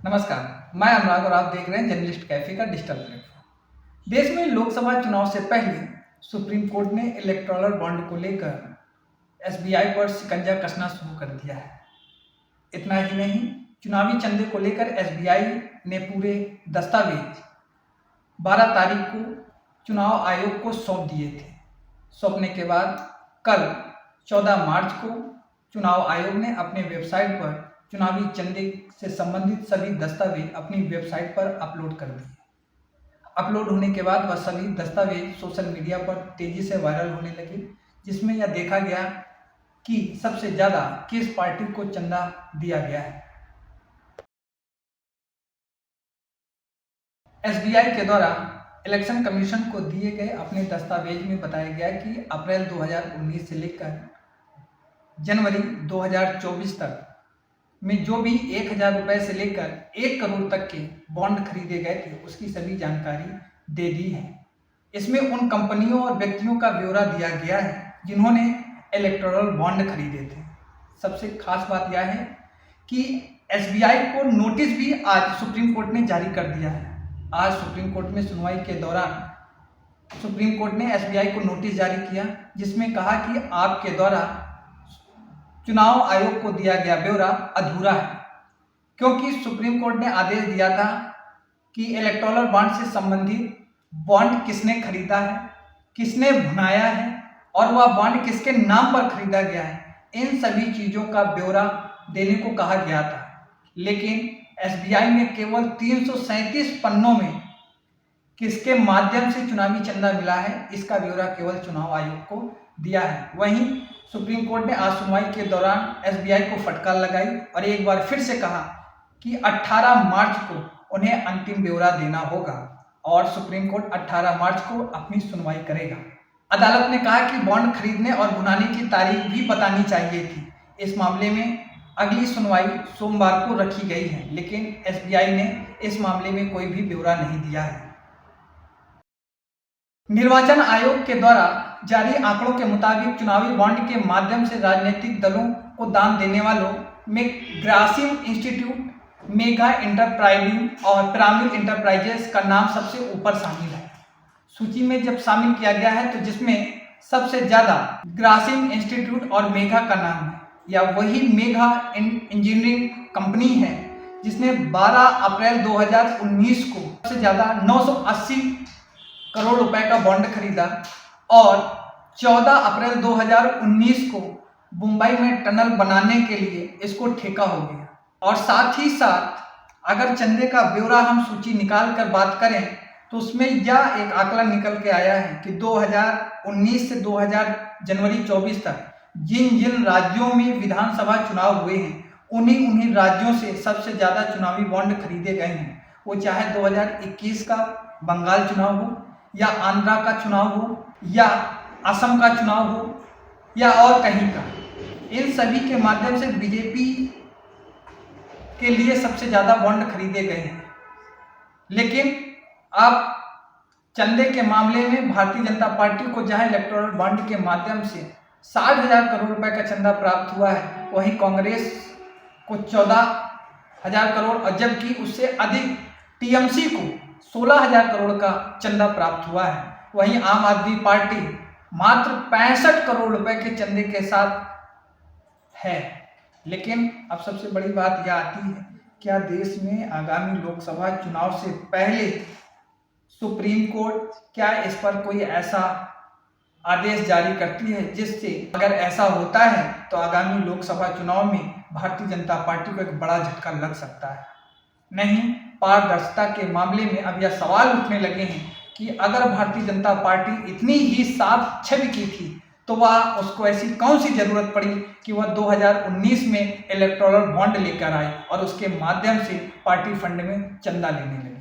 नमस्कार, मैं अनुराग और आप देख रहे हैं जर्नलिस्ट कैफे का डिजिटल प्लेटफॉर्म। देश में लोकसभा चुनाव से पहले सुप्रीम कोर्ट ने इलेक्टोरल बॉन्ड को लेकर एसबीआई पर शिकंजा कसना शुरू कर दिया है। इतना ही नहीं, चुनावी चंदे को लेकर एसबीआई ने पूरे दस्तावेज 12 तारीख को चुनाव आयोग को सौंप दिए थे। सौंपने के बाद कल 14 मार्च को चुनाव आयोग ने अपने वेबसाइट पर चुनावी चंदे से संबंधित सभी दस्तावेज अपनी वेबसाइट पर अपलोड कर दिए। अपलोड होने के बाद वह सभी दस्तावेज सोशल मीडिया पर तेजी से वायरल होने लगे, जिसमें यह देखा गया कि सबसे ज़्यादा किस पार्टी को चंदा दिया गया है। एसबीआई के द्वारा इलेक्शन कमीशन को दिए गए अपने दस्तावेज में बताया गया कि अप्रैल 2019 से लेकर जनवरी 2024 तक में जो भी 1000 रुपये से लेकर 1 करोड़ तक के बॉन्ड खरीदे गए थे, उसकी सभी जानकारी दे दी है। इसमें उन कंपनियों और व्यक्तियों का ब्यौरा दिया गया है जिन्होंने इलेक्टोरल बॉन्ड खरीदे थे। सबसे खास बात यह है कि एसबीआई को नोटिस भी आज सुप्रीम कोर्ट ने जारी कर दिया है। आज सुप्रीम कोर्ट में सुनवाई के दौरान सुप्रीम कोर्ट ने एसबीआई को नोटिस जारी किया, जिसमें कहा कि आपके द्वारा चुनाव आयोग को दिया गया ब्यौरा अधूरा है, क्योंकि सुप्रीम कोर्ट ने आदेश दिया था कि इलेक्टोरल बॉन्ड से संबंधित बॉन्ड किसने खरीदा है, किसने भुनाया है और वह बॉन्ड किसके नाम पर खरीदा गया है, इन सभी चीज़ों का ब्यौरा देने को कहा गया था। लेकिन एसबीआई ने केवल 337 पन्नों में किसके माध्यम से चुनावी चंदा मिला है, इसका ब्यौरा केवल चुनाव आयोग को दिया है। वहीं सुप्रीम कोर्ट ने आज सुनवाई के दौरान एसबीआई को फटकार लगाई और एक बार फिर से कहा कि 18 मार्च को उन्हें अंतिम ब्यौरा देना होगा और सुप्रीम कोर्ट 18 मार्च को अपनी सुनवाई करेगा। अदालत ने कहा कि बॉन्ड खरीदने और भुनाने की तारीख भी बतानी चाहिए थी। इस मामले में अगली सुनवाई सोमवार को रखी गई है, लेकिन एसबीआई ने इस मामले में कोई भी ब्यौरा नहीं दिया है। निर्वाचन आयोग के द्वारा जारी आंकड़ों के मुताबिक चुनावी बॉन्ड के माध्यम से राजनीतिक दलों को दान देने वालों में ग्रासिम इंस्टीट्यूट, मेगा इंटरप्राइजिंग और पिरामिड इंटरप्राइजेस का नाम सबसे ऊपर शामिल है। सूची में जब शामिल किया गया है तो जिसमें सबसे ज़्यादा ग्रासिम इंस्टीट्यूट और मेगा का नाम है, या वही मेगा इंजीनियरिंग कंपनी है जिसने 12 अप्रैल 2019 को सबसे ज़्यादा 980 करोड़ रुपए का बॉन्ड खरीदा और 14 अप्रैल 2019 को मुंबई में टनल बनाने के लिए इसको ठेका हो गया। और साथ ही साथ अगर चंदे का ब्यौरा हम सूची निकाल कर बात करें तो उसमें यह एक आंकड़ा निकल के आया है कि 2019 से जनवरी 24 तक जिन जिन राज्यों में विधानसभा चुनाव हुए हैं, उन्हीं राज्यों से सबसे ज़्यादा चुनावी बॉन्ड खरीदे गए हैं। वो चाहे 2021 का बंगाल चुनाव हो, या आंध्रा का चुनाव हो, या असम का चुनाव हो, या और कहीं का, इन सभी के माध्यम से बीजेपी के लिए सबसे ज़्यादा बॉन्ड खरीदे गए हैं। लेकिन अब चंदे के मामले में भारतीय जनता पार्टी को जहां इलेक्टोरल बॉन्ड के माध्यम से 60,000 करोड़ रुपए का चंदा प्राप्त हुआ है, वहीं कांग्रेस को 14,000 करोड़ और जबकि उससे अधिक टीएमसी को 16,000 करोड़ का चंदा प्राप्त हुआ है। वहीं आम आदमी पार्टी मात्र 65 करोड़ रुपए के चंदे के साथ है। लेकिन अब सबसे बड़ी बात यह आती है, क्या देश में आगामी लोकसभा चुनाव से पहले सुप्रीम कोर्ट क्या इस पर कोई ऐसा आदेश जारी करती है जिससे अगर ऐसा होता है तो आगामी लोकसभा चुनाव में भारतीय जनता पार्टी को एक बड़ा झटका लग सकता है। नहीं, पारदर्शिता के मामले में अब यह सवाल उठने लगे हैं कि अगर भारतीय जनता पार्टी इतनी ही साफ छवि की थी तो वह उसको ऐसी कौन सी जरूरत पड़ी कि वह 2019 में इलेक्टोरल बॉन्ड लेकर आए और उसके माध्यम से पार्टी फंड में चंदा लेने